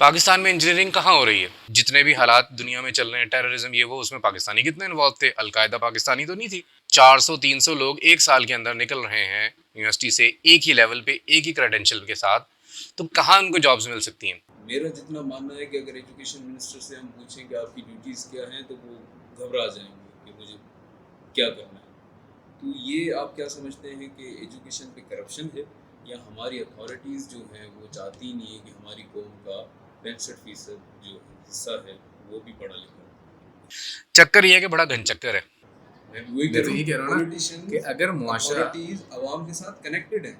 पाकिस्तान में इंजीनियरिंग कहाँ हो रही है? जितने भी हालात दुनिया में चल रहे हैं, टेररिज्म ये वो, उसमें पाकिस्तानी कितने इन्वॉल्व थे? अलकायदा पाकिस्तानी तो नहीं थी। 400-300 लोग एक साल के अंदर निकल रहे हैं यूनिवर्सिटी से, एक ही लेवल पे, एक ही क्रेडेंशियल के साथ, तो कहाँ उनको जॉब्स मिल सकती हैं? मेरा जितना मानना है कि अगर एजुकेशन मिनिस्टर से हम पूछें कि आपकी ड्यूटीज़ क्या हैं, तो वो घबरा जाएंगे कि मुझे क्या करना है। तो ये आप क्या समझते हैं कि एजुकेशन पे करप्शन है, या हमारी अथॉरिटीज़ जो हैं वो चाहती नहीं है कि हमारी कौम का 65% जो हिस्सा है वो भी पढ़ा लिखा है? चक्कर ये है कि बड़ा घन चक्कर है। मैं भी वही मैं कह तो रहा ये हूँ, कह रहा हूँ ना कि पॉलिटिशियंस, अगर मुआशरा, अथॉरिटीज़ आवाम के साथ कनेक्टेड हैं,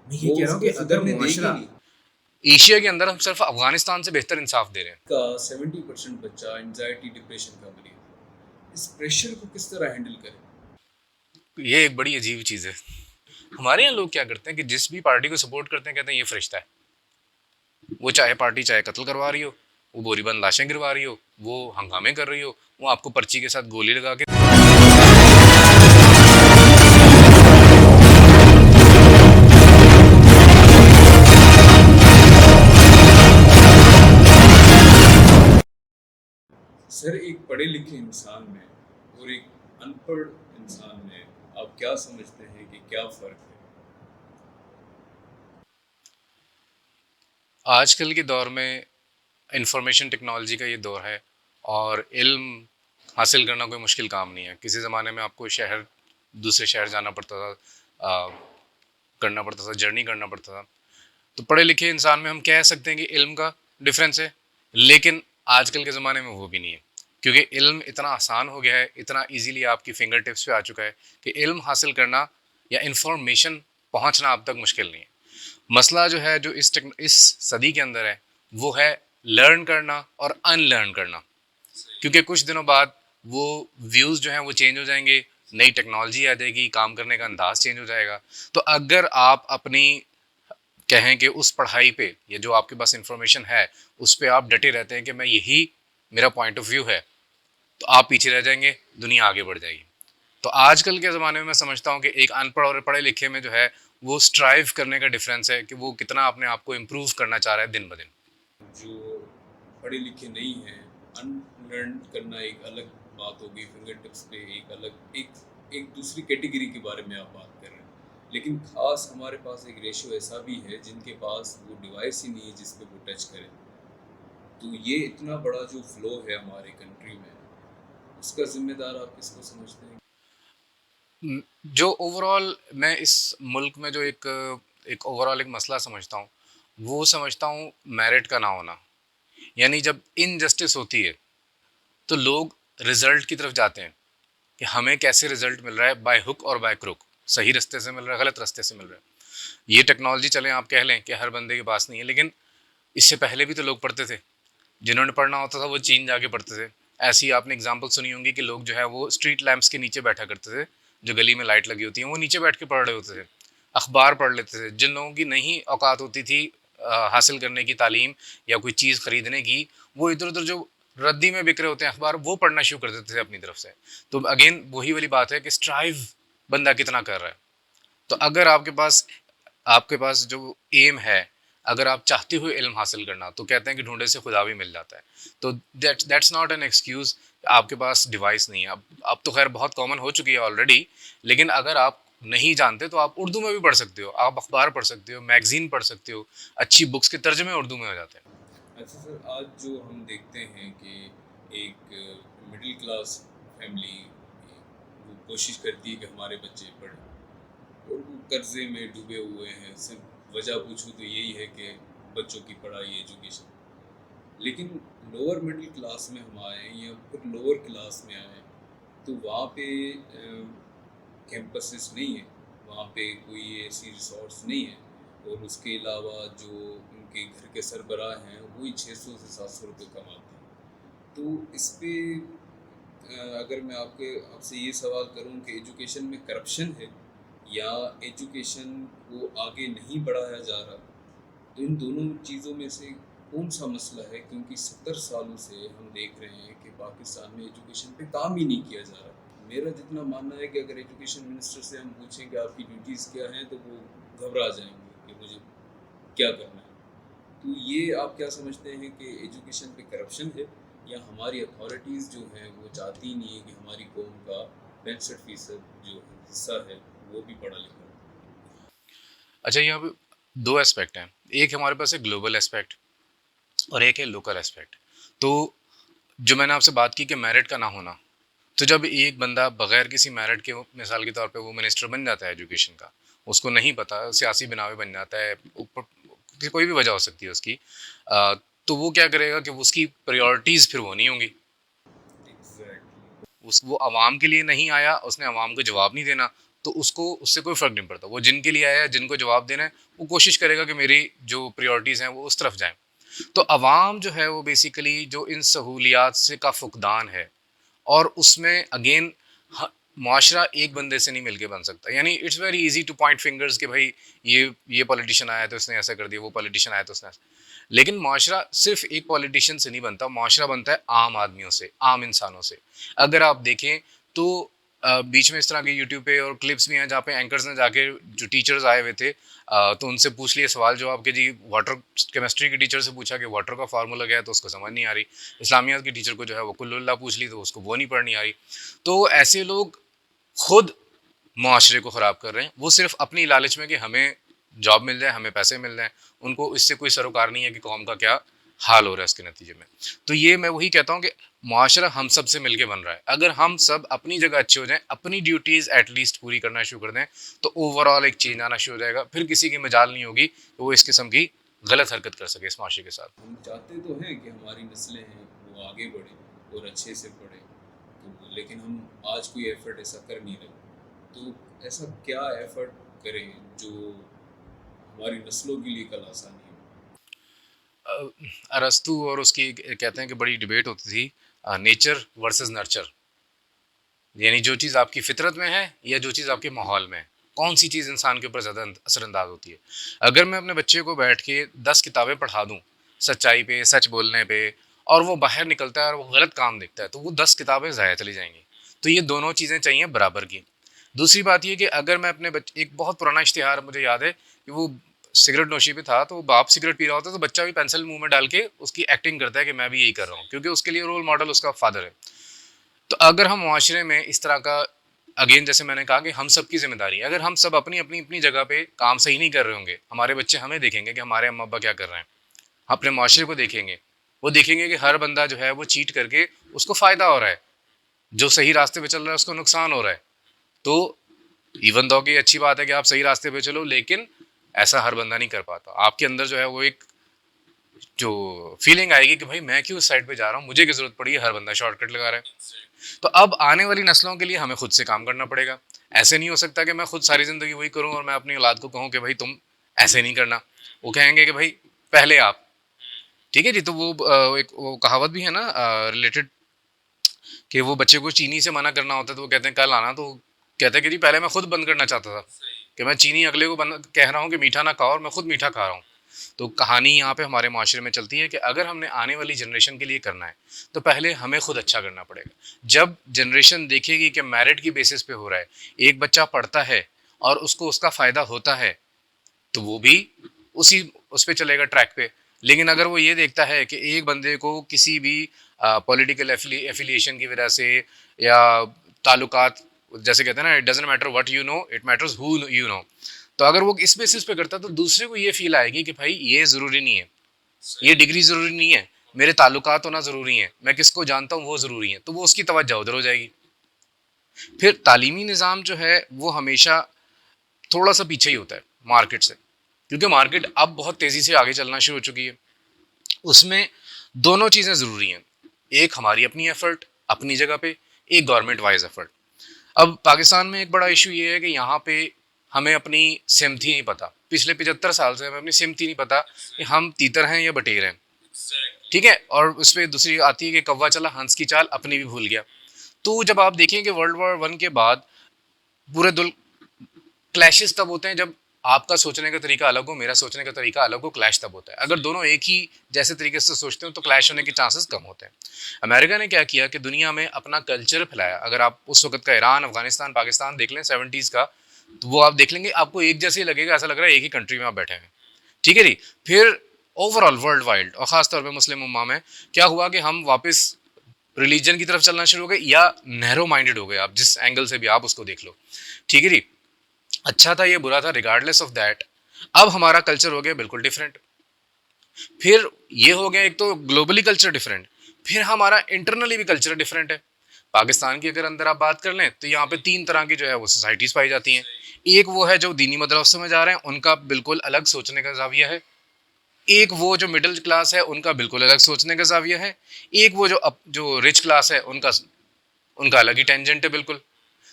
मैं ये वो कह रहा हूँ कि उसको अगर सुधरने देगी मुआशरा नहीं। एशिया के अंदर हम सिर्फ अफगानिस्तान से बेहतर इंसाफ दे रहे हैं। का 70% बच्चा एंजाइटी डिप्रेशन का मरीज है। इस प्रेशर को किस तरह हैंडल करें? ये एक बड़ी अजीब चीज़ है। हमारे यहाँ लोग क्या करते हैं कि जिस भी पार्टी को सपोर्ट करते हैं कहते हैं ये फरिश्ता है। वो चाहे पार्टी चाहे कत्ल करवा रही हो, वो बोरीबंद लाशें गिरवा रही हो, वो हंगामे कर रही हो, वो आपको पर्ची के साथ गोली लगा के सर, एक पढ़े लिखे इंसान में और एक अनपढ़ इंसान में आप क्या समझते हैं कि क्या फ़र्क है? आजकल के दौर में इंफॉर्मेशन टेक्नोलॉजी का ये दौर है और इल्म हासिल करना कोई मुश्किल काम नहीं है। किसी ज़माने में आपको शहर दूसरे शहर जाना पड़ता था, करना पड़ता था, जर्नी करना पड़ता था। तो पढ़े लिखे इंसान में हम कह सकते हैं कि इल्म का डिफरेंस है, लेकिन आजकल के ज़माने में वो भी नहीं है, क्योंकि इल्म इतना आसान हो गया है, इतना इजीली आपकी फिंगर टिप्स पे आ चुका है कि इल्म हासिल करना या इंफॉर्मेशन पहुंचना अब तक मुश्किल नहीं है। मसला जो है, जो इस सदी के अंदर है, वो है लर्न करना और अनलर्न करना, क्योंकि कुछ दिनों बाद वो व्यूज़ जो हैं वो चेंज हो जाएंगे, नई टेक्नोलॉजी आ जाएगी, काम करने का अंदाज चेंज हो जाएगा। तो अगर आप अपनी कहें कि उस पढ़ाई पे या जो आपके पास इंफॉर्मेशन है उस पर आप डटे रहते हैं कि मैं यही मेरा पॉइंट ऑफ व्यू है, तो आप पीछे रह जाएंगे, दुनिया आगे बढ़ जाएगी। तो आजकल के ज़माने में मैं समझता हूँ कि एक अनपढ़ और पढ़े लिखे में जो है वो स्ट्राइव करने का डिफरेंस है कि वो कितना अपने आप को इम्प्रूव करना चाह रहा है दिन ब दिन। जो पढ़े लिखे नहीं हैं, अनलर्न करना एक अलग बात होगी, फिंगर टिप्स पे एक अलग एक दूसरी कैटेगरी के बारे में आप बात कर रहे हैं। लेकिन ख़ास हमारे पास एक रेशियो ऐसा भी है जिनके पास वो डिवाइस ही नहीं है जिस पे वो टच करें। तो ये इतना बड़ा जो फ्लो है हमारे कंट्री में, उसका ज़िम्मेदार आप किसको समझते हैं? जो ओवरऑल मैं इस मुल्क में जो एक एक ओवरऑल एक मसला समझता हूँ, वो समझता हूँ मेरिट का ना होना। यानी जब इनजस्टिस होती है तो लोग रिजल्ट की तरफ जाते हैं कि हमें कैसे रिजल्ट मिल रहा है, बाय हुक और बाय क्रुक, सही रास्ते से मिल रहा है, गलत रास्ते से मिल रहा है। ये टेक्नोलॉजी चले आप कह लें कि हर बंदे के पास नहीं है, लेकिन इससे पहले भी तो लोग पढ़ते थे। जिन्होंने पढ़ना होता था वो चीन जाके पढ़ते थे। ऐसी आपने एग्जाम्पल सुनी होंगी कि लोग जो है वो स्ट्रीट लैंप्स के नीचे बैठा करते थे, जो गली में लाइट लगी होती है वो नीचे बैठ के पढ़ रहे होते थे, अखबार पढ़ लेते थे। जिन लोगों की नहीं औकात होती थी हासिल करने की तालीम या कोई चीज़ खरीदने की, वो इधर उधर जो रद्दी में बिक रहे होते हैं अखबार, वो पढ़ना शुरू कर देते थे अपनी तरफ से। तो अगेन वही वाली बात है कि स्ट्राइव बंदा कितना कर रहा है। तो अगर आपके पास जो एम है, अगर आप चाहते हो इल्म हासिल करना, तो कहते हैं कि ढूंढे से खुदा भी मिल जाता है। तो दैट्स नॉट एन एक्सक्यूज़। आपके पास डिवाइस नहीं है, अब तो खैर बहुत कॉमन हो चुकी है ऑलरेडी, लेकिन अगर आप नहीं जानते तो आप उर्दू में भी पढ़ सकते हो, आप अखबार पढ़ सकते हो, मैगजीन पढ़ सकते हो, अच्छी बुक्स के तर्जमे उर्दू में हो जाते हैं। अच्छा सर, आज जो हम देखते हैं कि एक मिडिल क्लास फैमिली वो कोशिश करती है कि हमारे बच्चे पढ़ें, और वो कर्जे में डूबे हुए हैं। सिर्फ वजह पूछूं तो यही है कि बच्चों की पढ़ाई, एजुकेशन। लेकिन लोअर मिडिल क्लास में हम आए या फिर लोअर क्लास में आए, तो वहाँ पे कैंपसेस नहीं है, वहाँ पे कोई ऐसी रिसोर्स नहीं है, और उसके अलावा जो उनके घर के सरबराह हैं वही 600 से 700 रुपये कमाते हैं। तो इस पे अगर मैं आपसे ये सवाल करूं कि एजुकेशन में करप्शन है या एजुकेशन को आगे नहीं बढ़ाया जा रहा, तो इन दोनों चीज़ों में से कौन सा मसला है? क्योंकि 70 सालों से हम देख रहे हैं कि पाकिस्तान में एजुकेशन पे काम ही नहीं किया जा रहा। मेरा जितना मानना है कि अगर एजुकेशन मिनिस्टर से हम पूछें कि आपकी ड्यूटीज़ क्या हैं, तो वो घबरा जाएंगे कि मुझे क्या करना है। तो ये आप क्या समझते हैं कि एजुकेशन पे करप्शन है, या हमारी अथॉरिटीज़ जो हैं वो चाहती ही नहीं है कि हमारी कौम का 65% जो हिस्सा है वो भी पढ़ा लिखा हो? अच्छा, यहाँ पे दो एस्पेक्ट हैं। एक हमारे पास है ग्लोबल एस्पेक्ट और एक है लोकल एस्पेक्ट। तो जो मैंने आपसे बात की कि मेरिट का ना होना, तो जब एक बंदा बगैर किसी मेरिट के मिसाल के तौर पे वो मिनिस्टर बन जाता है एजुकेशन का, उसको नहीं पता, सियासी बनावे बन जाता है, ऊपर कोई भी वजह हो सकती है उसकी, तो वो क्या करेगा कि उसकी प्रायोरिटीज़ फिर वो नहीं होंगी। एग्जैक्टली। उस वो आवाम के लिए नहीं आया, उसने आवाम को जवाब नहीं देना, तो उसको उससे कोई फ़र्क नहीं पड़ता। वो जिनके लिए आया है, जिनको जवाब देना है, वो कोशिश करेगा कि मेरी जो प्रायोरिटीज़ हैं वो उस तरफ जाएँ। तो आवाम जो है वो बेसिकली जो इन सहूलियात से का फुकदान है, और उसमें अगेन मुआशरा एक बंदे से नहीं मिलके बन सकता। यानी it's very easy two point fingers कि भाई ये पॉलिटिशियन आया तो उसने ऐसा कर दिया, वो पॉलिटिशियन आया तो उसने ऐसा। लेकिन मुआशरा सिर्फ एक पॉलिटिशियन से नहीं बनता, मुआशरा बनता है आम आदमियों से, आम इंसानों से। अगर आप देखें तो बीच में इस तरह के यूट्यूब पे और क्लिप्स भी हैं जहाँ पे एंकर्स ने जाके, जो टीचर्स आए हुए थे, तो उनसे पूछ लिए सवाल जवाब के जी, वाटर केमिस्ट्री के टीचर से पूछा कि वाटर का फार्मूला क्या है, तो उसको समझ नहीं आ रही। इस्लामियात के टीचर को जो है वो कुल्लुल्लाह पूछ ली, तो उसको वो नहीं पढ़नी आ रही। तो ऐसे लोग खुद मुआशरे को ख़राब कर रहे हैं। वो सिर्फ अपनी लालच में कि हमें जॉब मिल जाए, हमें पैसे मिल जाए, उनको इससे कोई सरोकार नहीं है कि कौम का क्या हाल हो रहा है इसके नतीजे में। तो ये मैं वही कहता हूँ कि मुआशरा हम सब से मिलके बन रहा है। अगर हम सब अपनी जगह अच्छे हो जाएं, अपनी ड्यूटीज़ एटलीस्ट पूरी करना शुरू कर दें, तो ओवरऑल एक चेंज आना शुरू हो जाएगा। फिर किसी की मजाल नहीं होगी कि वो इस किस्म की गलत हरकत कर सके इस माशरे के साथ। हम चाहते तो हैं कि हमारी नस्लें हैं वो आगे बढ़े और अच्छे से पढ़े, तो लेकिन हम आज कोई एफर्ट ऐसा कर नहीं रहे। तो ऐसा क्या एफर्ट करें जो हमारी नस्लों के लिए कल आसानी हो? अरस्तु और उसकी कहते हैं कि बड़ी डिबेट होती थी, नेचर वर्सेस नर्चर। यानी जो चीज़ आपकी फितरत में है या जो चीज़ आपके माहौल में है, कौन सी चीज़ इंसान के ऊपर ज़्यादा असरअंदाज होती है। अगर मैं अपने बच्चे को बैठ के 10 किताबें पढ़ा दूँ सच्चाई पे, सच बोलने पे, और वो बाहर निकलता है और वो गलत काम देखता है, तो वो 10 किताबें ज़ाया चली जाएंगी। तो ये दोनों चीज़ें चाहिए बराबर की। दूसरी बात ये कि अगर मैं अपने बच्चे, एक बहुत पुराना इश्तिहार मुझे याद है कि वो सिगरेट नोशी पे था, तो बाप सिगरेट पी रहा होता है तो बच्चा भी पेंसिल मुंह में डाल के उसकी एक्टिंग करता है कि मैं भी यही कर रहा हूँ, क्योंकि उसके लिए रोल मॉडल उसका फादर है। तो अगर हम मुआशरे में इस तरह का, अगेन जैसे मैंने कहा कि हम सब की जिम्मेदारी है, अगर हम सब अपनी अपनी अपनी जगह पे काम सही नहीं कर रहे होंगे, हमारे बच्चे हमें देखेंगे कि हमारे अम्मा अब्बा क्या कर रहे हैं, अपने मुआशरे को देखेंगे, वो देखेंगे कि हर बंदा जो है वो चीट करके उसको फ़ायदा हो रहा है, जो सही रास्ते पे चल रहा है उसको नुकसान हो रहा है। तो इवन दो कि अच्छी बात है कि आप सही रास्ते पे चलो, लेकिन ऐसा हर बंदा नहीं कर पाता। आपके अंदर जो है वो एक जो फीलिंग आएगी कि भाई मैं क्यों उस साइड पे जा रहा हूँ, मुझे क्या जरूरत पड़ी है, हर बंदा शॉर्टकट लगा रहा है। तो अब आने वाली नस्लों के लिए हमें खुद से काम करना पड़ेगा। ऐसे नहीं हो सकता कि मैं खुद सारी ज़िंदगी वही करूं और मैं अपनी औलाद को कहूं कि भाई तुम ऐसे नहीं करना। वो कहेंगे कि भाई पहले आप, ठीक है जी। तो वो एक वो कहावत भी है ना रिलेटेड, कि वो बच्चे को चीनी से मना करना होता है, तो वो कहते हैं कल आना, तो कहते हैं कि जी पहले मैं खुद बंद करना चाहता था, कि मैं चीनी अगले को कह रहा हूँ कि मीठा ना खाओ, और मैं खुद मीठा खा रहा हूँ। तो कहानी यहाँ पे हमारे माशरे में चलती है कि अगर हमने आने वाली जनरेशन के लिए करना है, तो पहले हमें खुद अच्छा करना पड़ेगा। जब जनरेशन देखेगी कि मेरिट की बेसिस पे हो रहा है, एक बच्चा पढ़ता है और उसको उसका फ़ायदा होता है, तो वो भी उसी उस पे चलेगा ट्रैक पे। लेकिन अगर वो ये देखता है कि एक बंदे को किसी भी पॉलिटिकल एफिलिएशन की वजह से या ताल्लुकात, जैसे कहते हैं ना, it doesn't matter what you know, it matters who you know. तो अगर वो इस बेसिस पे करता है, तो दूसरे को ये फील आएगी कि भाई ये ज़रूरी नहीं है, ये डिग्री ज़रूरी नहीं है, मेरे ताल्लुकात होना ज़रूरी है, मैं किसको जानता हूँ वो ज़रूरी है, तो वो उसकी तवज्जो उधर हो जाएगी। फिर तालीमी निज़ाम जो है वो हमेशा थोड़ा सा पीछे ही होता है मार्केट से, क्योंकि मार्केट अब बहुत तेज़ी से आगे चलना शुरू हो चुकी है। उसमें दोनों चीज़ें ज़रूरी हैं, एक हमारी अपनी एफर्ट अपनी जगह पे, एक गवर्नमेंट वाइज एफर्ट। अब पाकिस्तान में एक बड़ा इशू ये है कि यहाँ पे हमें अपनी सिमत ही नहीं पता। पिछले 75 साल से हमें अपनी सिमत ही नहीं पता कि हम तीतर हैं या बटेर हैं, ठीक है। और उस पर दूसरी आती है कि कौवा चला हंस की चाल, अपनी भी भूल गया। तो जब आप देखें कि वर्ल्ड वॉर 1 के बाद पूरे दुल क्लैशेस तब होते हैं जब आपका सोचने का तरीका अलग हो, मेरा सोचने का तरीका अलग हो, क्लैश तब होता है। अगर दोनों एक ही जैसे तरीके से सोचते हो तो क्लैश होने के चांसेस कम होते हैं। अमेरिका ने क्या किया कि दुनिया में अपना कल्चर फैलाया। अगर आप उस वक्त का ईरान, अफगानिस्तान, पाकिस्तान देख लें 70s का, तो वो आप देख लेंगे, आपको एक जैसे ही लगेगा, ऐसा लग रहा है एक ही कंट्री में आप बैठे हैं, ठीक है जी। फिर ओवरऑल वर्ल्ड वाइड और ख़ास तौर पे मुस्लिम उम्मा में क्या हुआ कि हम वापस रिलीजन की तरफ चलना शुरू हो गए, या नैरो माइंडेड हो गए, आप जिस एंगल से भी आप उसको देख लो, ठीक है जी। अच्छा था, ये बुरा था, रिगार्डलेस ऑफ दैट अब हमारा कल्चर हो गया बिल्कुल डिफरेंट। फिर ये हो गया एक तो ग्लोबली कल्चर डिफरेंट, फिर हमारा इंटरनली भी कल्चर डिफरेंट है। पाकिस्तान की अगर अंदर आप बात कर लें तो यहाँ पे 3 तरह की जो है वो सोसाइटीज़ पाई जाती हैं। एक वो है जो दीनी मदरसों में जा रहे हैं, उनका बिल्कुल अलग सोचने का ज़ाविया है। एक वो जो मिडिल क्लास है, उनका बिल्कुल अलग सोचने का ज़ाविया है। एक वो जो रिच क्लास है, उनका उनका अलग ही टेंजेंट है बिल्कुल।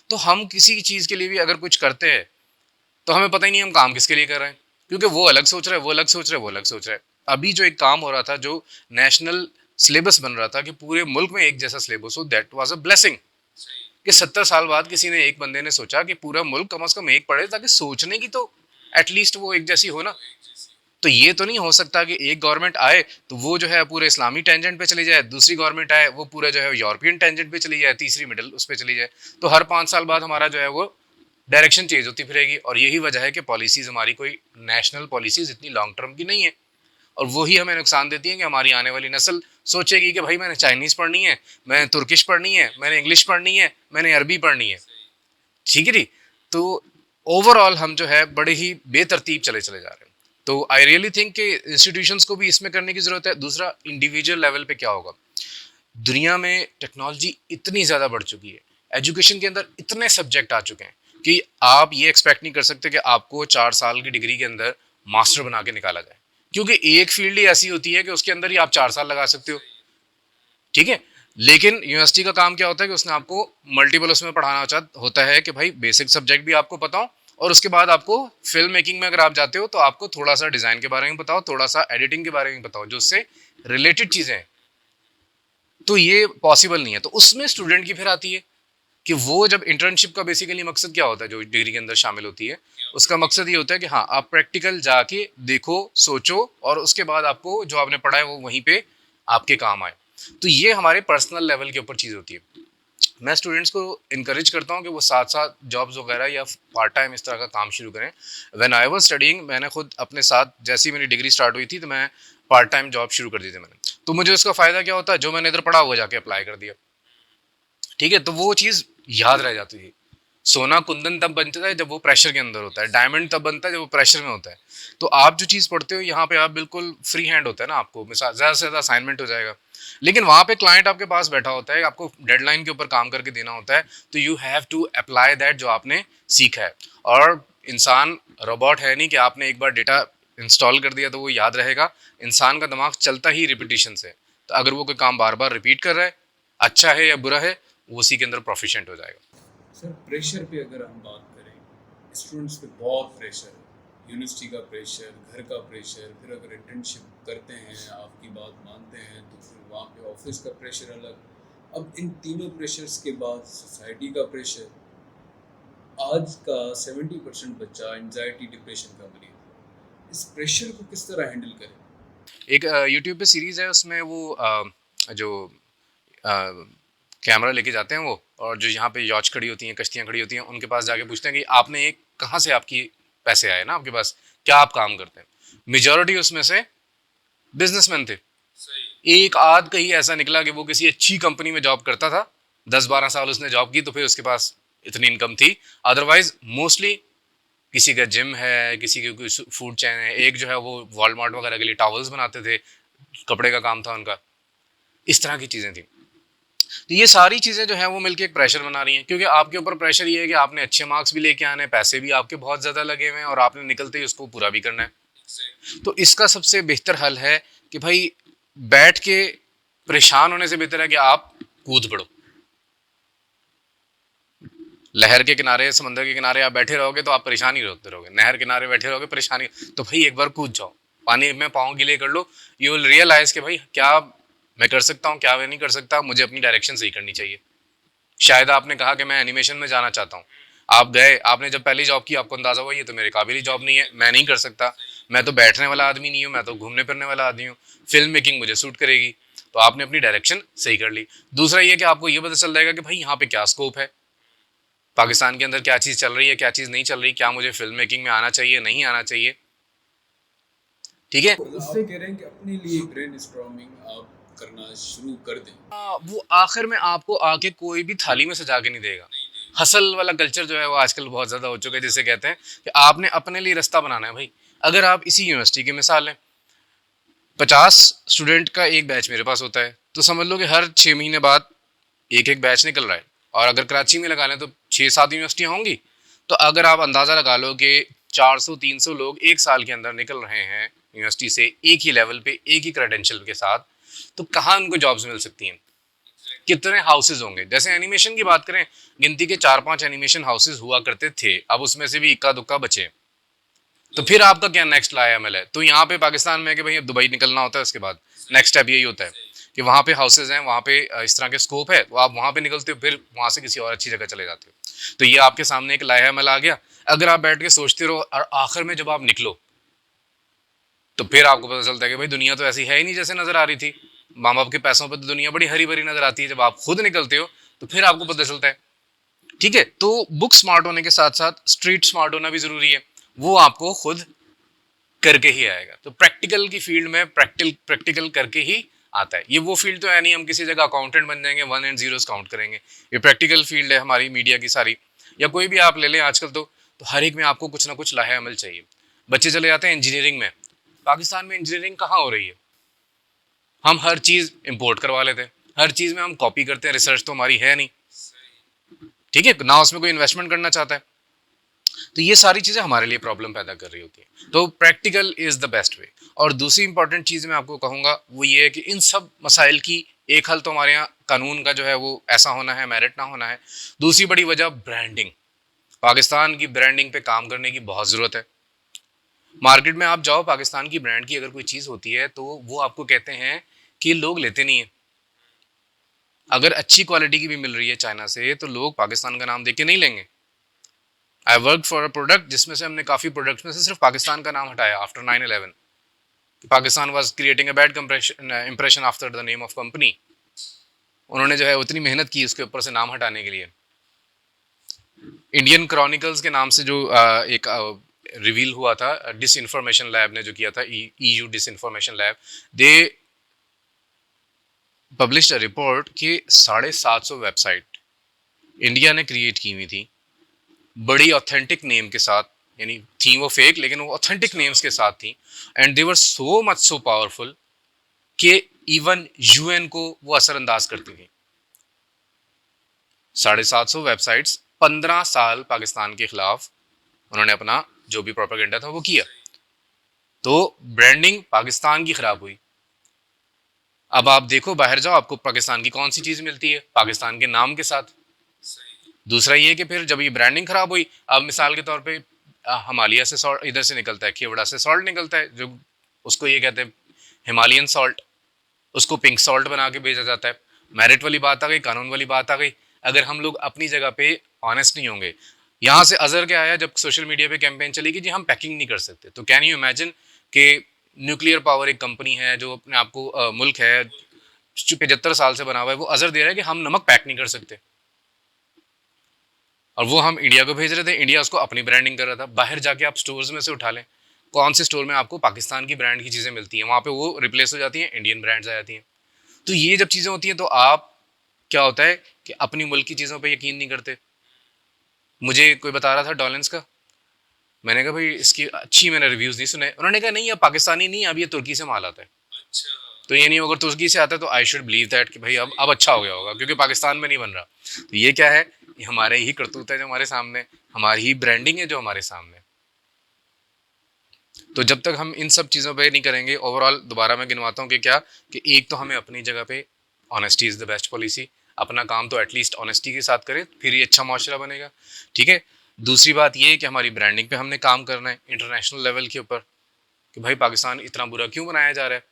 तो हम किसी चीज़ के लिए भी अगर कुछ करते हैं तो हमें पता ही नहीं हम काम किसके लिए कर रहे हैं, क्योंकि वो अलग सोच रहा है, वो अलग सोच रहा है, वो अलग सोच रहा है। अभी जो एक काम हो रहा था, जो नेशनल सिलेबस बन रहा था कि पूरे मुल्क में एक जैसा सिलेबस हो, दैट वाज अ ब्लेसिंग। कि 70 साल बाद किसी ने, एक बंदे ने सोचा कि पूरा मुल्क कम से कम एक पढ़े, ताकि सोचने की तो एटलीस्ट वो एक जैसी हो ना। तो ये तो नहीं हो सकता कि एक गवर्नमेंट आए तो वो जो है पूरे इस्लामी टेंजेंट पे चली जाए, दूसरी गवर्नमेंट आए वो पूरा जो है यूरोपियन टेंजेंट पे चली जाए, तीसरी मिडिल उस पर चली जाए। तो हर 5 साल बाद हमारा जो है वो डायरेक्शन चेंज होती फिरेगी। और यही वजह है कि पॉलिसीज हमारी कोई नेशनल पॉलिसीज इतनी लॉन्ग टर्म की नहीं है, और वही हमें नुकसान देती है कि हमारी आने वाली नस्ल सोचेगी कि भाई मैंने चाइनीज़ पढ़नी है, मैंने तुर्किश पढ़नी है, मैंने इंग्लिश पढ़नी है, मैंने अरबी पढ़नी है, ठीक है जी। तो ओवरऑल हम जो है बड़े ही बेतरतीब चले चले जा रहे हैं। तो आई रियली थिंक कि इंस्टीट्यूशंस को भी इसमें करने की ज़रूरत है। दूसरा, इंडिविजुअल लेवल पे क्या होगा, दुनिया में टेक्नोलॉजी इतनी ज़्यादा बढ़ चुकी है, एजुकेशन के अंदर इतने सब्जेक्ट आ चुके हैं कि आप ये एक्सपेक्ट नहीं कर सकते कि आपको 4 साल की डिग्री के अंदर मास्टर बना के निकाला जाए, क्योंकि एक फील्ड ही ऐसी होती है कि उसके अंदर ही आप 4 साल लगा सकते हो, ठीक है। लेकिन यूनिवर्सिटी का काम क्या होता है कि उसने आपको मल्टीपल उसमें पढ़ाना होता है कि भाई बेसिक सब्जेक्ट भी आपको पता हो, और उसके बाद आपको फिल्म मेकिंग में अगर आप जाते हो तो आपको थोड़ा सा डिज़ाइन के बारे में बताओ, थोड़ा सा एडिटिंग के बारे में बताओ, जो उससे रिलेटेड चीज़ें हैं। तो ये पॉसिबल नहीं है। तो उसमें स्टूडेंट की फिर आती है कि वो जब इंटर्नशिप का बेसिकली मकसद क्या होता है, जो डिग्री के अंदर शामिल होती है, उसका मकसद ये होता है कि हाँ आप प्रैक्टिकल जाके देखो, सोचो, और उसके बाद आपको जो आपने पढ़ा है वो वहीं पे आपके काम आए। तो ये हमारे पर्सनल लेवल के ऊपर चीज़ होती है। मैं स्टूडेंट्स को इनकरेज करता हूँ कि वो साथ साथ जॉब्स वगैरह या पार्ट टाइम इस तरह का काम शुरू करें। व्हेन आई वाज स्टडीइंग, मैंने खुद अपने साथ, जैसे ही मेरी डिग्री स्टार्ट हुई थी तो मैं पार्ट टाइम जॉब शुरू कर दी थी मैंने। तो मुझे उसका फ़ायदा क्या होता है, जो मैंने इधर पढ़ा वो जाके अप्लाई कर दिया, ठीक है। तो वो चीज़ याद रह जाती थी। सोना कुंदन तब बनता है जब वो प्रेशर के अंदर होता है, डायमंड तब बनता है जब वो प्रेशर में होता है। तो आप जो चीज़ पढ़ते हो यहाँ पे आप बिल्कुल फ्री हैंड होता है ना, आपको मिसाल ज़्यादा से ज़्यादा असाइनमेंट हो जाएगा, लेकिन वहाँ पे क्लाइंट आपके पास बैठा होता है, आपको डेडलाइन के ऊपर काम करके देना होता है। तो you have to apply that जो आपने सीखा है। और इंसान रोबोट है नहीं कि आपने एक बार डेटा इंस्टॉल कर दिया तो वो याद रहेगा। इंसान का दिमाग चलता ही रिपीटिशन से। तो अगर वो कोई काम बार बार रिपीट कर रहा है, अच्छा है या बुरा है, वो उसी के अंदर प्रोफिशिएंट हो जाएगा। सर प्रेशर पे अगर हम बात करें, स्टूडेंट्स पे बहुत प्रेशर है, यूनिवर्सिटी का प्रेशर, घर का प्रेशर, फिर अगर इंटर्नशिप करते हैं, आपकी बात मानते हैं तो फिर वहाँ पे ऑफिस का प्रेशर अलग। अब इन तीनों प्रेशर्स के बाद सोसाइटी का प्रेशर। आज का 70% बच्चा एंजाइटी डिप्रेशन का मरीज है। इस प्रेशर को किस तरह हैंडल करें? एक यूट्यूब पे सीरीज़ है, उसमें वो जो कैमरा लेके जाते हैं वो, और जो यहाँ पे यॉच खड़ी होती हैं, कश्तियाँ खड़ी होती हैं, उनके पास जाके पूछते हैं कि आपने एक कहाँ से आपकी पैसे आए ना आपके पास, क्या आप काम करते हैं। मेजॉरिटी उसमें से बिजनेसमैन थे। एक आध कहीं ऐसा निकला कि वो किसी अच्छी कंपनी में जॉब करता था, 10-12 साल उसने जॉब की तो फिर उसके पास इतनी इनकम थी। अदरवाइज मोस्टली किसी का जिम है, किसी की कोई फूड चैन है, एक जो है वो वॉलमार्ट वगैरह के लिए टॉवल्स बनाते थे, कपड़े का काम था उनका, इस तरह की चीज़ें थी। तो ये सारी चीज़ें जो है वो मिलके एक प्रेशर बना रही हैं, क्योंकि आपके ऊपर प्रेशर ये है कि आपने अच्छे मार्क्स भी लेके आने हैं, पैसे भी आपके बहुत ज़्यादा लगे हुए हैं, और आपने निकलते ही उसको पूरा भी करना है। तो इसका सबसे बेहतर हल है कि भाई बैठ के परेशान होने से बेहतर है कि आप कूद पड़ो। लहर के किनारे, समंदर के किनारे आप बैठे रहोगे तो आप परेशान ही होते रहोगे, नहर किनारे बैठे रहोगे परेशानी। तो भाई एक बार कूद जाओ, पानी में पाँव गीले कर लो, यू विल रियलाइज कि भाई क्या मैं कर सकता हूँ, क्या मैं नहीं कर सकता, मुझे अपनी डायरेक्शन सही करनी चाहिए। शायद आपने कहा कि मैं एनिमेशन में जाना चाहता हूँ, आप गए, आपने जब पहली जॉब की आपको अंदाजा हुआ ये तो मेरे काबिल ही जॉब नहीं है, मैं नहीं कर सकता, मैं तो बैठने वाला आदमी नहीं हूँ, मैं तो घूमने फिरने वाला आदमी हूँ, फिल्म मेकिंग मुझे सूट करेगी। तो आपने अपनी डायरेक्शन सही कर ली। दूसरा ये कि आपको ये पता चल जाएगा कि भाई यहाँ पे क्या स्कोप है, पाकिस्तान के अंदर क्या चीज़ चल रही है, क्या चीज़ नहीं चल रही, क्या मुझे फिल्म मेकिंग में आना चाहिए, नहीं आना चाहिए। ठीक है। मतलब आप कह रहे हैं कि अपने लिए ब्रेन स्टॉर्मिंग आप करना शुरू कर दें। वो आखिर में आपको आके कोई भी थाली में सजा के नहीं देगा। हसल वाला कल्चर जो है वो आजकल बहुत ज़्यादा हो चुका है, जिसे कहते हैं कि आपने अपने लिए रास्ता बनाना है भाई। अगर आप इसी यूनिवर्सिटी की मिसाल लें, 50 स्टूडेंट का एक बैच मेरे पास होता है, तो समझ लो कि हर 6 महीने बाद एक एक बैच निकल रहा है। और अगर कराची में लगा लें तो 6-7 यूनिवर्सिटियाँ होंगी। तो अगर आप अंदाज़ा लगा लो कि 400-300 लोग एक साल के अंदर निकल रहे हैं यूनिवर्सिटी से, एक ही लेवल पे, एक ही क्रेडेंशियल के साथ, तो कहाँ उनको जॉब्स मिल सकती हैं? कितने हाउसेज होंगे? जैसे एनिमेशन की बात करें, गिनती के 4-5 एनिमेशन हाउसेज हुआ करते थे, अब उसमें से भी इक्का दुक्का बचे। तो फिर आपका क्या नेक्स्ट लायामल है? तो यहाँ पे पाकिस्तान में कि भाई अब दुबई निकलना होता है, उसके बाद नेक्स्ट स्टेप यही होता है कि वहाँ पे हाउसेज हैं, वहाँ पे इस तरह के स्कोप है, तो आप वहाँ पे निकलते हो, फिर वहाँ से किसी और अच्छी जगह चले जाते हो। तो ये आपके सामने एक लायामल आ गया। अगर आप बैठ के सोचते रहो और आखिर में जब आप निकलो, तो फिर आपको पता चलता है कि भाई दुनिया तो ऐसी है ही नहीं जैसे नजर आ रही थी। माँ बाप के पैसों पर तो दुनिया बड़ी हरी भरी नजर आती है, जब आप खुद निकलते हो तो फिर आपको पता चलता है। ठीक है, तो बुक स्मार्ट होने के साथ साथ स्ट्रीट स्मार्ट होना भी जरूरी है। वो आपको खुद करके ही आएगा। तो प्रैक्टिकल की फील्ड में प्रैक्टिकल प्रैक्टिकल करके ही आता है। ये वो फील्ड तो है नहीं हम किसी जगह अकाउंटेंट बन जाएंगे, वन एंड जीरोस काउंट करेंगे। ये प्रैक्टिकल फील्ड है हमारी मीडिया की सारी, या कोई भी आप ले लें आजकल। तो हर एक में आपको कुछ ना कुछ लाहे अमल चाहिए। बच्चे चले जाते हैं इंजीनियरिंग में, पाकिस्तान में इंजीनियरिंग कहाँ हो रही है? हम हर चीज़ इंपोर्ट करवा लेते हैं, हर चीज़ में हम कॉपी करते हैं, रिसर्च तो हमारी है नहीं। ठीक है ना, उसमें कोई इन्वेस्टमेंट करना चाहता है। तो ये सारी चीज़ें हमारे लिए प्रॉब्लम पैदा कर रही होती है। तो practical is the best way. और दूसरी इंपॉर्टेंट चीज़ मैं आपको कहूँगा वो ये है कि इन सब मसाइल की एक हल तो हमारे यहाँ कानून का जो है वो ऐसा होना है, मेरिट ना होना है। दूसरी बड़ी वजह ब्रांडिंग। पाकिस्तान की ब्रांडिंग पे काम करने की बहुत ज़रूरत है। मार्केट में आप जाओ, पाकिस्तान की ब्रांड की अगर कोई चीज़ होती है तो वो आपको कहते हैं कि लोग लेते नहीं है। अगर अच्छी क्वालिटी की भी मिल रही है चाइना से, तो लोग पाकिस्तान का नाम देख के नहीं लेंगे। I work for a product जिसमें से हमने काफ़ी प्रोडक्ट्स में से सिर्फ पाकिस्तान का नाम हटाया after 9/11। Pakistan was creating a bad impression after the name of company. उन्होंने जो है उतनी मेहनत की उसके ऊपर से नाम हटाने के लिए। इंडियन क्रॉनिकल्स के नाम से जो एक रिवील हुआ था, डिस इन्फॉर्मेशन लैब ने जो किया था, EU disinformation lab, they publish a report कि 750 वेबसाइट इंडिया ने क्रिएट की हुई थी, बड़ी ऑथेंटिक नेम के साथ। यानी थी वो फेक, लेकिन वो ऑथेंटिक नेम्स के साथ थी। And they were so much so powerful कि इवन यूएन को वो असरअंदाज करती थी। 750 वेबसाइट्स, 15 साल पाकिस्तान के खिलाफ उन्होंने अपना जो भी प्रोपेगेंडा था वो किया। तो ब्रांडिंग पाकिस्तान की खराब हुई। अब आप देखो बाहर जाओ, आपको पाकिस्तान की कौन सी चीज मिलती है? पाकिस्तान के नाम के साथ। दूसरा ये कि फिर जब ये ब्रांडिंग खराब हुई, अब मिसाल के तौर पे हिमालय से सॉल्ट इधर से निकलता है, केवड़ा से सॉल्ट निकलता है, जो उसको ये कहते हैं हिमालयन सॉल्ट, उसको पिंक सॉल्ट बना के भेजा जाता है। मेरिट वाली बात आ गई, कानून वाली बात आ गई। अगर हम लोग अपनी जगह पे ऑनेस्ट नहीं होंगे, यहाँ से अजहर क्या आया जब सोशल मीडिया पे कैंपेन चली कि जी हम पैकिंग नहीं कर सकते, तो कैन यू इमेजिन कि न्यूक्लियर पावर एक कंपनी है जो अपने आपको मुल्क है जो 75 साल से बना हुआ है, वो अजहर दे रहा है कि हम नमक पैक नहीं कर सकते, और वो हम इंडिया को भेज रहे थे, इंडिया उसको अपनी ब्रांडिंग कर रहा था। बाहर जाके आप स्टोर्स में से उठा लें, कौन से स्टोर में आपको पाकिस्तान की ब्रांड की चीज़ें मिलती हैं, वहाँ पे वो रिप्लेस हो जाती हैं, इंडियन ब्रांड्स आ जाती हैं। तो ये जब चीज़ें होती हैं तो आप क्या होता है कि अपनी मुल्क की चीज़ों पे यकीन नहीं करते। मुझे कोई बता रहा था डॉलेंस का, मैंने कहा भाई इसकी अच्छी मैंने रिव्यूज़ नहीं सुने। उन्होंने कहा नहीं, अब पाकिस्तानी नहीं, अब ये तुर्की से माल आता है। तो ये नहीं, अगर तुर्की से आता है तो आई शुड बिलीव दैट कि भाई अब अच्छा हो गया होगा, क्योंकि पाकिस्तान में नहीं बन रहा। तो ये क्या है? ये हमारे ही करतूत है जो हमारे सामने, हमारी ही ब्रांडिंग है जो हमारे सामने। तो जब तक हम इन सब चीज़ों पे नहीं करेंगे, ओवरऑल दोबारा मैं गिनवाता हूँ कि क्या, कि एक तो हमें अपनी जगह पे honesty is the best policy. अपना काम तो एटलीस्ट ऑनेस्टी के साथ करें, फिर ये अच्छा माशरा बनेगा। ठीक है। दूसरी बात ये है कि हमारी ब्रांडिंग पे हमने काम करना है इंटरनेशनल लेवल के ऊपर, कि भाई पाकिस्तान इतना बुरा क्यों बनाया जा रहा है।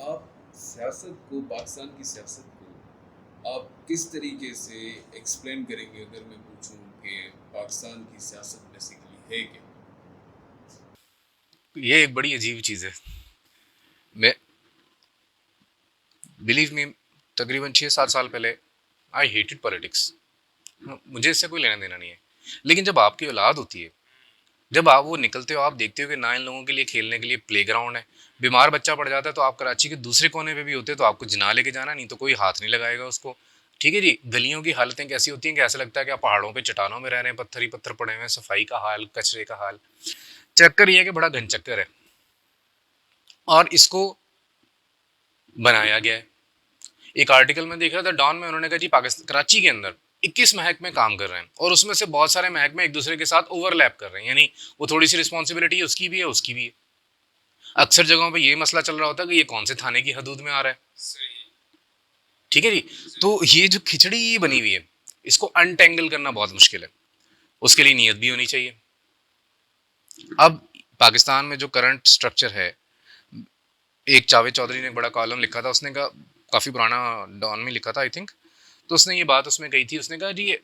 आप सियासत को, पाकिस्तान की सियासत को आप किस तरीके से एक्सप्लेन करेंगे अगर मैं पूछूं कि पाकिस्तान की सियासत बेसिकली है क्या? ये एक बड़ी अजीब चीज़ है। मैं, बिलीव मी, तकरीबन 6-7 साल पहले आई हेटेड पॉलिटिक्स। मुझे इससे कोई लेना देना नहीं है। लेकिन जब आपकी औलाद होती है जब आप वो निकलते हो, आप देखते हो कि ना इन लोगों के लिए खेलने के लिए प्लेग्राउंड है, बीमार बच्चा पड़ जाता है तो आप कराची के दूसरे कोने पे भी होते तो आपको जिना लेके जाना, नहीं तो कोई हाथ नहीं लगाएगा उसको। ठीक है जी, गलियों की हालतें कैसी होती हैं कि ऐसा लगता है कि आप पहाड़ों पे चट्टानों में रह रहे हैं, पत्थर ही पत्थर पड़े हुए हैं, सफाई का हाल, कचरे का हाल। चक्कर ये है कि बड़ा घन चक्कर है और इसको बनाया गया है। एक आर्टिकल में देख रहा था डॉन में, उन्होंने कहा जी पाकिस्तान कराची के अंदर 21 महकमे काम कर रहे हैं और उसमें से बहुत सारे महकमे एक दूसरे के साथ ओवरलैप कर रहे हैं, यानी वो थोड़ी सी रिस्पॉन्सिबिलिटी उसकी भी है उसकी भी है। अक्सर जगहों पे ये मसला चल रहा होता है कि ये कौन से थाने की हदूद में आ रहा है। ठीक है जी, तो ये जो खिचड़ी बनी हुई है इसको अनटेंगल करना बहुत मुश्किल है, उसके लिए नीयत भी होनी चाहिए। अब पाकिस्तान में जो करंट स्ट्रक्चर है, एक जावेद चौधरी ने एक बड़ा कॉलम लिखा था, उसने कहा, काफ़ी पुराना, डॉन में लिखा था आई थिंक, तो उसने ये बात उसमें कही थी, उसने कहा जी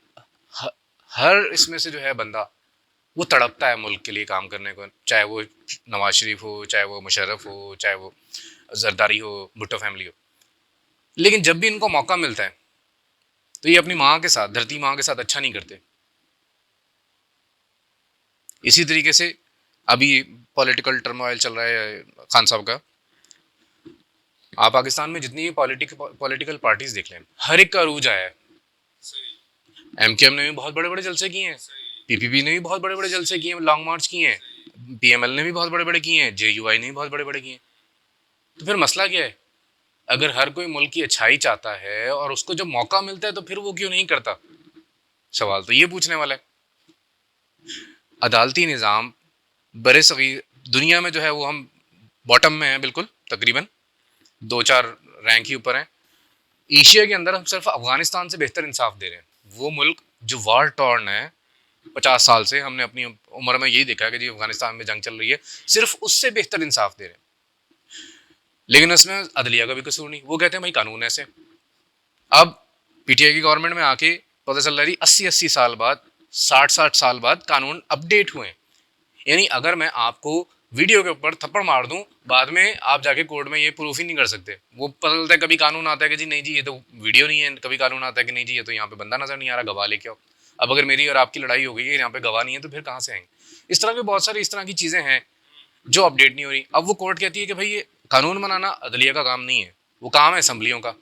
हर इसमें से जो है बंदा वो तड़पता है मुल्क के लिए काम करने को, चाहे वो नवाज शरीफ हो, चाहे वो मुशर्रफ हो, चाहे वो जरदारी हो, भुट्टो फैमिली हो, लेकिन जब भी इनको मौका मिलता है तो ये अपनी माँ के साथ, धरती माँ के साथ अच्छा नहीं करते। इसी तरीके से अभी पॉलिटिकल टर्मोइल चल रहा है खान साहब का, आप पाकिस्तान में जितनी भी पॉलिटिकल पार्टीज देख लें, हर एक का अरूज आया है। एमकेएम ने भी बहुत बड़े बड़े जलसे किए हैं, पीपीपी ने भी बहुत बड़े बड़े जलसे किए हैं, लॉन्ग मार्च किए हैं, पीएमएल ने भी बहुत बड़े बड़े किए हैं, जेयूआई ने भी बहुत बड़े बड़े किए हैं। तो फिर मसला क्या है? अगर हर कोई मुल्क की अच्छाई चाहता है और उसको जब मौका मिलता है तो फिर वो क्यों नहीं करता? सवाल तो ये पूछने वाला है। अदालती निज़ाम बड़े सगीर दुनिया में जो है वो हम बॉटम में हैं बिल्कुल, तकरीबन 2-4 रैंक ही ऊपर हैं। एशिया के अंदर हम सिर्फ अफगानिस्तान से बेहतर इंसाफ दे रहे हैं। वो मुल्क जो वार टॉर्न है 50 साल से, हमने अपनी उम्र में यही देखा है कि जी अफगानिस्तान में जंग चल रही है, सिर्फ उससे बेहतर इंसाफ दे रहे हैं। लेकिन उसमें अदलिया का भी कसूर नहीं, वो कहते हैं भाई कानून ऐसे। अब पीटीआई की गवर्नमेंट में आके पता चल रहा है 80-80 साल बाद, 60-60 साल बाद कानून अपडेट हुए। यानी अगर मैं आपको वीडियो के ऊपर थप्पड़ मार दूं, बाद में आप जाके कोर्ट में ये प्रूफ ही नहीं कर सकते। वो पता चलता है कभी कानून आता है कि जी नहीं जी ये तो वीडियो नहीं है, कभी कानून आता है कि नहीं जी ये तो यहाँ पे बंदा नजर नहीं आ रहा, गवाह लेके आओ। अब अगर मेरी और आपकी लड़ाई हो गई है, यहाँ पे गवाह नहीं है, तो फिर कहाँ से आएंगे? इस तरह के बहुत सारी इस तरह की चीज़ें हैं जो अपडेट नहीं हो रही। अब वो कोर्ट कहती है कि भाई ये कानून बनाना अदलिया का काम नहीं है, वो काम है असम्बलियों का।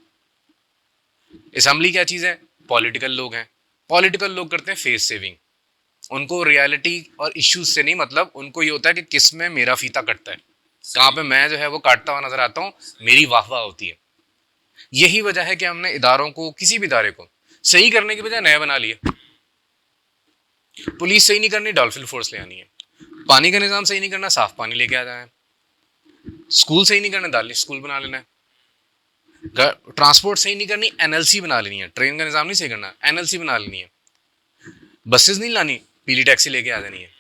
असम्बली क्या चीज़ है? पॉलिटिकल लोग हैं। पॉलिटिकल लोग करते हैं फेस सेविंग, उनको रियलिटी और इश्यूज से नहीं मतलब, उनको ये होता है कि किस में मेरा फीता कटता है, कहाँ पे मैं जो है वो काटता हुआ नजर आता हूँ, मेरी वाह वाह होती है। यही वजह है कि हमने इदारों को, किसी भी इदारे को सही करने की बजाय नया बना लिया। पुलिस सही नहीं करनी, डॉल्फिन फोर्स ले आनी है। पानी का निज़ाम सही नहीं करना, साफ पानी लेके आ जाना है। स्कूल सही नहीं करना, दाली स्कूल बना लेना है। ट्रांसपोर्ट सही नहीं करनी, एनएलसी बना लेनी है। ट्रेन का निज़ाम नहीं सही करना, एनएलसी बना लेनी है। बसेस नहीं लानी, पीली टैक्सी लेके आ जानी है।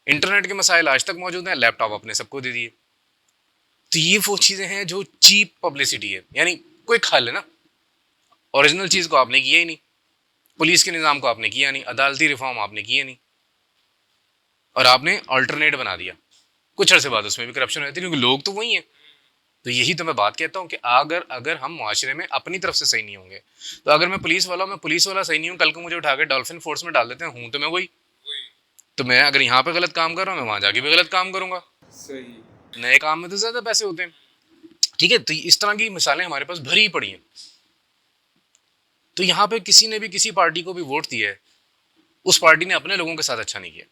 इंटरनेट के मसाइल आज तक मौजूद हैं, लैपटॉप अपने सबको दे दिए। तो ये वो चीज़ें हैं जो चीप पब्लिसिटी है, यानी क्विक हल है ना। ओरिजिनल चीज़ को आपने किया ही नहीं, पुलिस के निज़ाम को आपने किया नहीं, अदालती रिफॉर्म आपने किया नहीं, और आपने अल्टरनेट बना दिया। कुछ अर्से बाद उसमें भी करप्शन रहती है, क्योंकि लोग तो वही हैं। तो यही तो मैं बात कहता हूँ कि अगर अगर हम माशरे में अपनी तरफ से सही नहीं होंगे, तो अगर मैं पुलिस वाला हूँ, मैं पुलिस वाला सही नहीं हूँ, कल को मुझे उठा के डॉल्फिन फोर्स में डाल देते हैं, हूँ तो मैं वही। तो मैं अगर यहाँ पे गलत काम कर रहा हूँ, मैं वहाँ जाके भी गलत काम करूंगा। सही। नए काम में तो ज़्यादा पैसे होते हैं। ठीक है, तो इस तरह की मिसालें हमारे पास भरी पड़ी हैं। तो यहाँ पे किसी ने भी किसी पार्टी को भी वोट दिया है, उस पार्टी ने अपने लोगों के साथ अच्छा नहीं किया।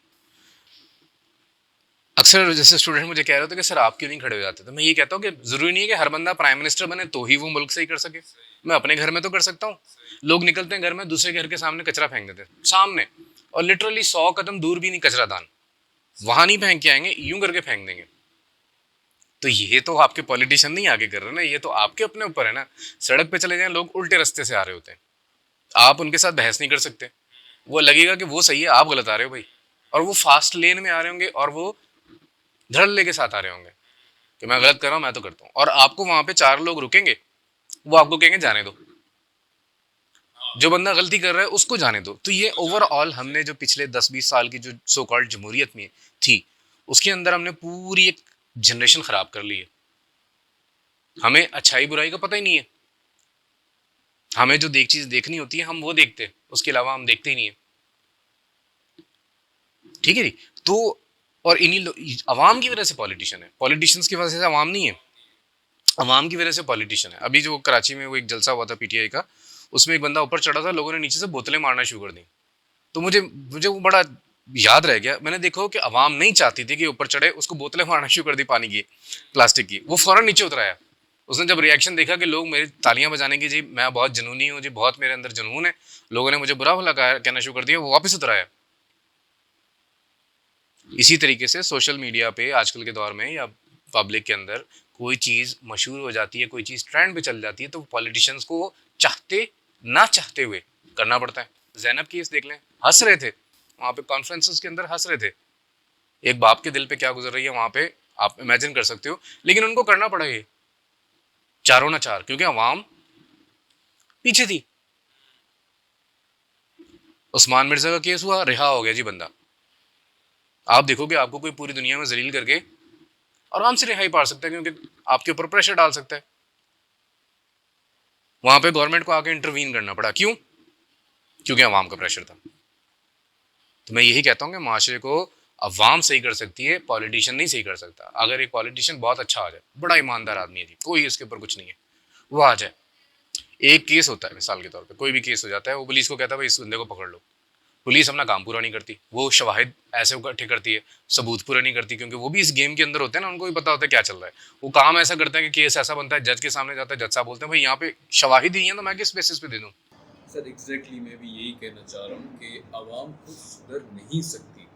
अक्सर जैसे स्टूडेंट मुझे कह रहे होते कि सर आप क्यों नहीं खड़े हो जाते, तो मैं ये कहता हूँ कि जरूरी नहीं है कि हर बंदा प्राइम मिनिस्टर बने तो ही वो मुल्क सही कर सके। मैं अपने घर में तो कर सकता हूँ। लोग निकलते हैं घर में, दूसरे घर के सामने कचरा फेंक देते हैं सामने, और लिटरली 100 कदम दूर भी नहीं कचरा दान, वहां नहीं फेंक के आएंगे, यूं करके फेंक देंगे। तो ये तो आपके पॉलिटिशियन नहीं आगे कर रहे ना, ये तो आपके अपने ऊपर है ना। सड़क पे चले जाएं, लोग उल्टे रास्ते से आ रहे होते हैं, आप उनके साथ बहस नहीं कर सकते। वो लगेगा कि वो सही है, आप गलत आ रहे हो भाई, और वो फास्ट लेन में आ रहे होंगे और वो धड़ल्ले के साथ आ रहे होंगे कि मैं गलत कर रहा हूँ, मैं तो करता हूँ, और आपको वहां पे 4 लोग रुकेंगे, वो आपको कहेंगे जाने दो, जो बंदा गलती कर रहा है उसको जाने दो। तो ये ओवरऑल हमने जो पिछले 10-20 साल की जो सो कॉल्ड जमहूरियत में थी, उसके अंदर हमने पूरी एक जनरेशन खराब कर ली है। हमें अच्छाई बुराई का पता ही नहीं है। हमें जो चीज देखनी होती है हम वो देखते हैं, उसके अलावा हम देखते ही नहीं है। ठीक है जी। तो और अवाम की वजह से पॉलिटिशियन है, पॉलिटिशियंस की वजह से अवाम नहीं है, अवाम की वजह से पॉलिटिशियन है। अभी जो कराची में वो एक जलसा हुआ था पीटीआई का, उसमें एक बंदा ऊपर चढ़ा था, लोगों ने नीचे से बोतलें मारना शुरू कर दी। तो मुझे मुझे वो बड़ा याद रह गया। मैंने देखा कि अवाम नहीं चाहती थी कि ऊपर चढ़े, उसको बोतलें मारना शुरू कर दी पानी की, प्लास्टिक की। वो फौरन नीचे उतराया। उसने जब रिएक्शन देखा कि लोग मेरी तालियां बजाने की, जी मैं बहुत जुनूनी हूँ जी, बहुत मेरे अंदर जुनून है, लोगों ने मुझे बुरा भला कहना शुरू कर दिया, वो वापस उतराया। इसी तरीके से सोशल मीडिया पे आजकल के दौर में या पब्लिक के अंदर कोई चीज़ मशहूर हो जाती है, कोई चीज़ ट्रेंड पे चल जाती है, तो पॉलिटिशियंस को चाहते ना चाहते हुए करना पड़ता है। ज़ैनब केस देख लें, हंस रहे थे वहाँ पे, कॉन्फ्रेंसेस के अंदर हंस रहे थे। एक बाप के दिल पे क्या गुजर रही है वहाँ पे आप इमेजिन कर सकते हो, लेकिन उनको करना पड़ा ये, चारों ना चार, क्योंकि अवाम पीछे थी। उस्मान मिर्जा का केस हुआ, रिहा हो गया जी बंदा। आप देखोगे आपको कोई पूरी दुनिया में जलील करके आराम से रिहाई पा सकता है, क्योंकि आपके ऊपर प्रेशर डाल सकता है। वहां पे गवर्नमेंट को आके इंटरवीन करना पड़ा, क्यों? क्योंकि अवाम का प्रेशर था। तो मैं यही कहता हूँ कि माशरे को अवाम सही कर सकती है, पॉलिटिशियन नहीं सही कर सकता। अगर एक पॉलिटिशियन बहुत अच्छा आ जाए, बड़ा ईमानदार आदमी है जी, कोई इसके ऊपर कुछ नहीं है, वो आ जाए, एक केस होता है मिसाल के तौर पे, कोई भी केस हो जाता है, वो पुलिस को कहता है भाई इस बंदे को पकड़ लो। पुलिस अपना काम पूरा नहीं करती, वो शवाहिद ऐसे इकट्ठे करती है, सबूत पूरा नहीं करती, क्योंकि वो भी इस गेम के अंदर होते हैं ना, उनको भी पता होता है क्या चल रहा है। वो काम ऐसा करते हैं कि केस ऐसा बनता है, जज के सामने जाता है, जज साहब बोलते हैं भाई यहाँ पे शवाहिद ही है, तो मैं किस बेसिस पे दे दूँ। सर एग्जैक्टली मैं भी यही कहना चाह रहा हूँ कि आवाम खुद सुधर नहीं सकती।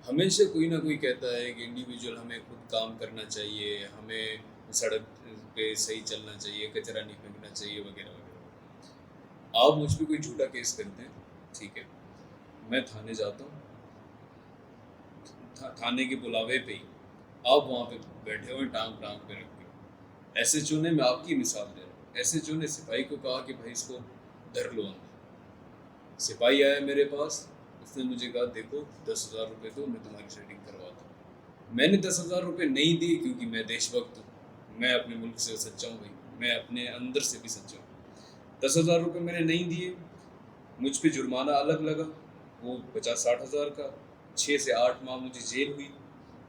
हमेशा कोई ना कोई कहता है कि इंडिविजुअल हमें खुद काम करना चाहिए, हमें सड़क पे सही चलना चाहिए, कचरा नहीं फेंकना चाहिए, वगैरह वगैरह। आप मुझ पर कोई झूठा केस करते हैं, ठीक है, मैं थाने जाता हूँ, थाने के बुलावे पे ही आप वहाँ पे बैठे हुए टांग टांग पे रख के। एसएचओ ने, मैं आपकी मिसाल दे रहा हूँ, एसएचओ ने सिपाही को कहा कि भाई इसको धर लो अंदर। सिपाही आया मेरे पास, उसने मुझे कहा देखो 10,000 रुपये दो, मैं तुम्हारी सेटिंग करवाता हूँ। मैंने 10,000 रुपये नहीं दिए, क्योंकि मैं देशभक्त हूँ, मैं अपने मुल्क से सच्चा हूँ भाई, मैं अपने अंदर से भी सच्चा हूँ। 10,000 रुपये मैंने नहीं दिए, मुझ पे जुर्माना अलग लगा, वो 50-60 हज़ार का, 6 से 8 माह मुझे जेल हुई,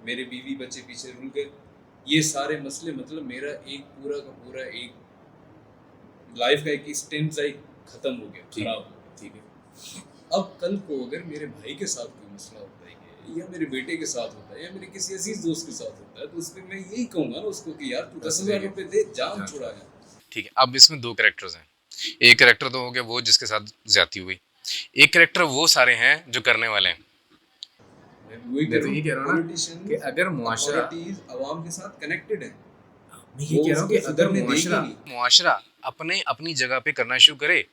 मेरे बीवी बच्चे पीछे रुल गए। ये सारे मसले, मतलब मेरा एक पूरा का पूरा एक लाइफ का एक स्टेंजाई खत्म हो गया, खराब हो गया, ठीक है। अब कल को अगर मेरे भाई के साथ कोई मसला होता है, या मेरे बेटे के साथ होता है, या मेरे किसी अजीज दोस्त के साथ होता है, तो उस पर मैं यही कहूँगा ना उसको कि यार तू 10,000 रुपये दे, जान छुड़ा है। ठीक है, अब इसमें दो कैरेक्टर्स हैं। एक कैरेक्टर तो हो गया वो जिसके साथ ज्यादती हुई, एक कैरेक्टर वो सारे हैं जो करने वाले हैं। मैं तो यही कह रहा हूँ ना कि अगर मुआशरा, अवाम के साथ कनेक्टेड है, मैं ये कह रहा हूँ कि अगर मुआशरा अपने अपनी जगह पे करना शुरू करे,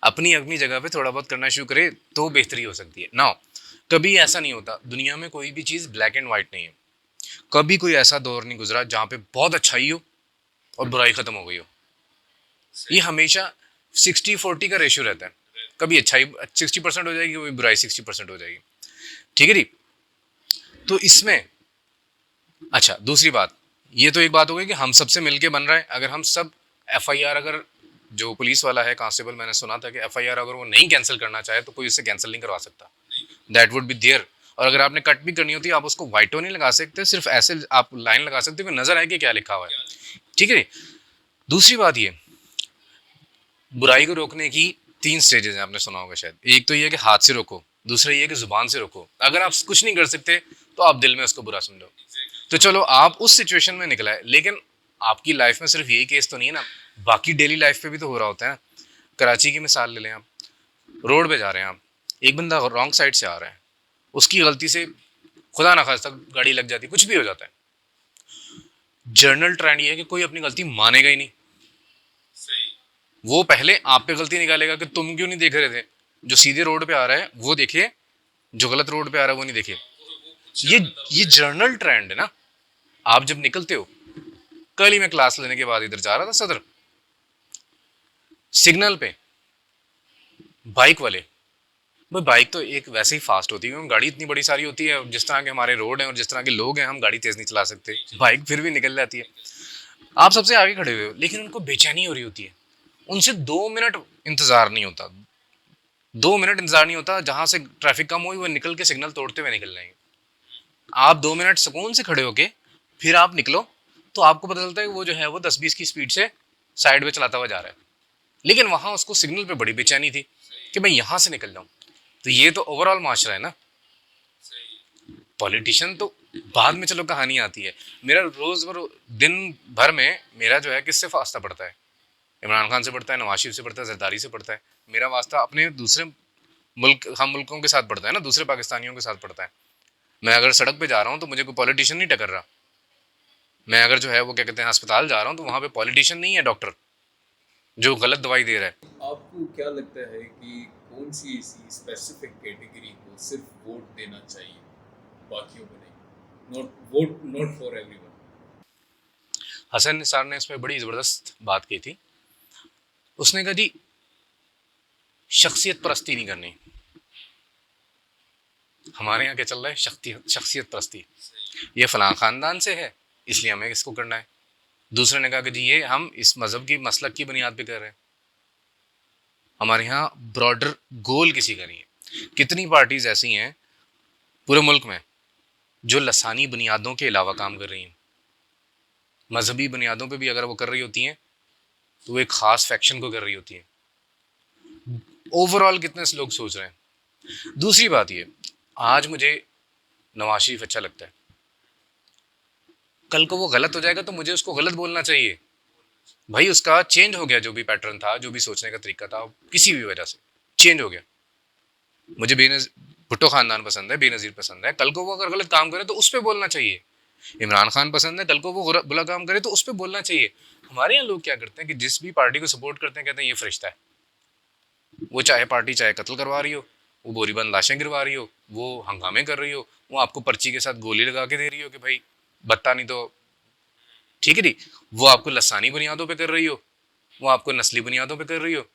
अपनी अपनी जगह पे थोड़ा बहुत करना शुरू करे, तो बेहतरी हो सकती है ना। कभी ऐसा नहीं होता दुनिया में, कोई भी चीज़ ब्लैक एंड वाइट नहीं है। कभी कोई ऐसा दौर नहीं गुजरा जहाँ पे बहुत अच्छाई हो और बुराई खत्म हो गई हो। ये हमेशा 60-40 का रेशियो रहता है। कभी अच्छाई 60% हो जाएगी, कभी बुराई 60% हो जाएगी, ठीक है जी। तो इसमें अच्छा दूसरी बात, ये तो एक बात हो गई कि हम सबसे मिलके बन रहा है। अगर हम सब एफआईआर, अगर जो पुलिस वाला है कांस्टेबल, मैंने सुना था कि एफआईआर अगर वो नहीं कैंसिल करना चाहे तो कोई उससे कैंसिल नहीं करवा सकता, दैट वुड बी देयर। और अगर आपने कट भी करनी होती है, आप उसको वाइटो नहीं लगा सकते, सिर्फ ऐसे आप लाइन लगा सकते हो कि नजर आए कि क्या लिखा हुआ है, ठीक है। दूसरी बात ये, बुराई को रोकने की 3 स्टेजेस हैं, आपने सुना होगा शायद। एक तो ये है कि हाथ से रोको, दूसरा ये है कि जुबान से रोको। अगर आप कुछ नहीं कर सकते तो आप दिल में उसको बुरा समझो। तो चलो आप उस सिचुएशन में निकला है, लेकिन आपकी लाइफ में सिर्फ यही केस तो नहीं है ना, बाकी डेली लाइफ पे भी तो हो रहा होता है। कराची की मिसाल ले लें आप, रोड पे जा रहे हैं आप, एक बंदा रॉन्ग साइड से आ रहा है, उसकी गलती से खुदा ना खास्ता गाड़ी लग जाती, कुछ भी हो जाता है। जर्नल ट्रेंड ये है कि कोई अपनी गलती मानेगा ही नहीं, वो पहले आप पे गलती निकालेगा कि तुम क्यों नहीं देख रहे थे, जो सीधे रोड पे आ रहा है वो देखिए, जो गलत रोड पे आ रहा है वो नहीं देखिए। ये जर्नल ट्रेंड है ना। आप जब निकलते हो, कल ही मैं क्लास लेने के बाद इधर जा रहा था सदर, सिग्नल पे बाइक वाले, भाई बाइक तो एक वैसे ही फास्ट होती है, गाड़ी इतनी बड़ी सारी होती है, जिस तरह के हमारे रोड हैं और जिस तरह के लोग हैं, हम गाड़ी तेज नहीं चला सकते, बाइक फिर भी निकल जाती है। आप सबसे आगे खड़े हुए हो, लेकिन उनको बेचैनी हो रही होती है, उनसे 2 मिनट इंतजार नहीं होता, 2 मिनट इंतजार नहीं होता, जहां से ट्रैफिक कम हुई वो निकल के सिग्नल तोड़ते हुए निकल जाएंगे। आप 2 मिनट सुकून से खड़े होके फिर आप निकलो, तो आपको पता चलता है वो जो है वो 10-20 की स्पीड से साइड में चलाता हुआ जा रहा है, लेकिन वहां उसको सिग्नल पे बड़ी बेचैनी थी कि मैं यहां से निकल जाऊं। तो ये तो ओवरऑल माशरा है ना। पॉलिटिशियन तो बाद में चलो कहानी आती है। मेरा रोज दिन भर में मेरा जो है किससे वास्ता पड़ता है? इमरान खान से पड़ता है, नवाज शरीफ से पड़ता है, जरदारी से पड़ता है। मेरा वास्ता अपने दूसरे मुल्क, हम मुल्कों के साथ पड़ता है ना, दूसरे पाकिस्तानियों के साथ पड़ता है। मैं अगर सड़क पे जा रहा हूँ तो मुझे कोई पॉलिटिशियन नहीं टकर रहा। मैं अगर जो है वो क्या कहते हैं अस्पताल जा रहा हूँ तो वहाँ पे पॉलिटिशियन नहीं है डॉक्टर जो गलत दवाई दे रहा है। आपको क्या लगता है कि कौन सी ऐसी स्पेसिफिक कैटेगरी को सिर्फ वोट देना चाहिए, बाकियों को नहीं? Not for everyone. Hasan Nisar ने इस पर बड़ी ज़बरदस्त बात की थी। उसने कहा जी शख्सियत परस्ती नहीं करनी। हमारे यहाँ क्या चल रहा है? शख्सियत परस्ती। ये फलां खानदान से है इसलिए हमें इसको करना है। दूसरे ने कहा कि जी ये हम इस मजहब की मसलक की बुनियाद पे कर रहे हैं। हमारे यहाँ ब्रॉडर गोल किसी का नहीं है। कितनी पार्टीज ऐसी हैं पूरे मुल्क में जो लसानी बुनियादों के अलावा काम कर रही हैं। मजहबी बुनियादों पे भी अगर वो कर रही होती हैं तो वो एक ख़ास फैक्शन को कर रही होती हैं। ओवरऑल कितने लोग सोच रहे हैं। दूसरी बात ये, आज मुझे नवाज शरीफ अच्छा लगता है, कल को वो गलत हो जाएगा तो मुझे उसको गलत बोलना चाहिए। भाई उसका चेंज हो गया, जो भी पैटर्न था, जो भी सोचने का तरीका था, किसी भी वजह से चेंज हो गया। मुझे भुट्टो खानदान पसंद है, बेनज़ीर पसंद है, कल को वो अगर गलत काम करे तो उस पर बोलना चाहिए। इमरान खान पसंद है, कल को वो बुरा काम करे तो उस पर बोलना चाहिए। हमारे यहाँ लोग क्या करते हैं कि जिस भी पार्टी को सपोर्ट करते हैं कहते हैं ये फरिश्ता है। वो चाहे पार्टी चाहे कत्ल करवा रही हो, वो बोरीबंद लाशें गिरवा रही हो, वो हंगामे कर रही हो, वो आपको पर्ची के साथ गोली लगा के दे रही हो कि भाई बत्ता नहीं तो ठीक है जी, वो आपको लसानी बुनियादों पे कर रही हो, वो आपको नस्ली बुनियादों पे कर रही हो,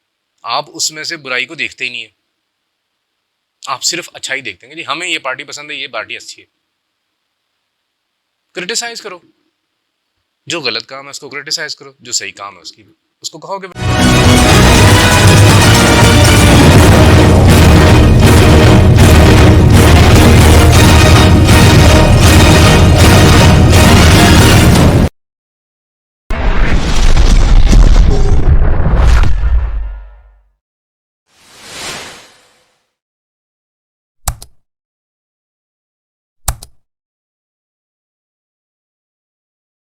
आप उसमें से बुराई को देखते ही नहीं है। आप सिर्फ अच्छा ही देखते हैं कि जी हमें ये पार्टी पसंद है, ये पार्टी अच्छी है। क्रिटिसाइज करो, जो गलत काम है उसको क्रिटिसाइज करो, जो सही काम है उसकी उसको कहो कि